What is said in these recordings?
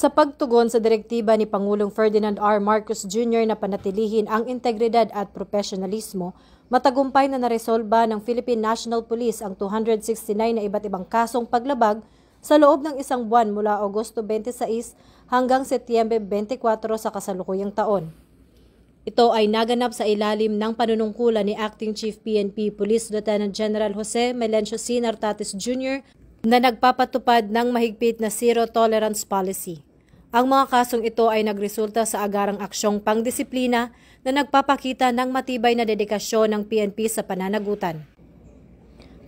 Sa pagtugon sa direktiba ni Pangulong Ferdinand R. Marcos Jr. na panatilihin ang integridad at profesionalismo, matagumpay na naresolba ng Philippine National Police ang 269 na iba't ibang kasong paglabag sa loob ng isang buwan mula Agosto 26 hanggang Setyembre 24 sa kasalukuyang taon. Ito ay naganap sa ilalim ng panunungkulan ni Acting Chief PNP Police Lieutenant General Jose Melencio C. Nartates Jr. na nagpapatupad ng mahigpit na zero tolerance policy. Ang mga kasong ito ay nagresulta sa agarang aksyong pangdisiplina na nagpapakita ng matibay na dedikasyon ng PNP sa pananagutan.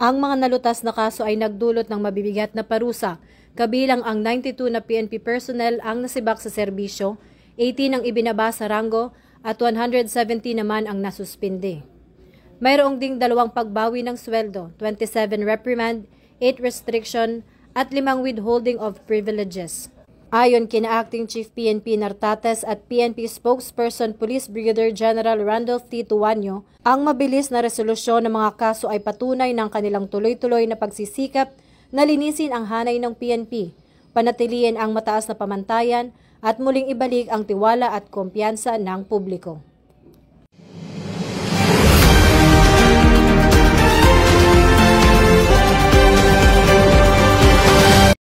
Ang mga nalutas na kaso ay nagdulot ng mabibigat na parusa, kabilang ang 92 na PNP personnel ang nasibak sa serbisyo, 18 ang ibinaba sa ranggo at 170 naman ang nasuspinde. Mayroong ding 2 pagbawi ng sweldo, 27 reprimand, 8 restriction at 5 withholding of privileges. Ayon kina Acting Chief PNP Nartates at PNP Spokesperson Police Brigadier General Randolph T. Tuanyo, ang mabilis na resolusyon ng mga kaso ay patunay ng kanilang tuloy-tuloy na pagsisikap na linisin ang hanay ng PNP, panatilihin ang mataas na pamantayan at muling ibalik ang tiwala at kumpiyansa ng publiko.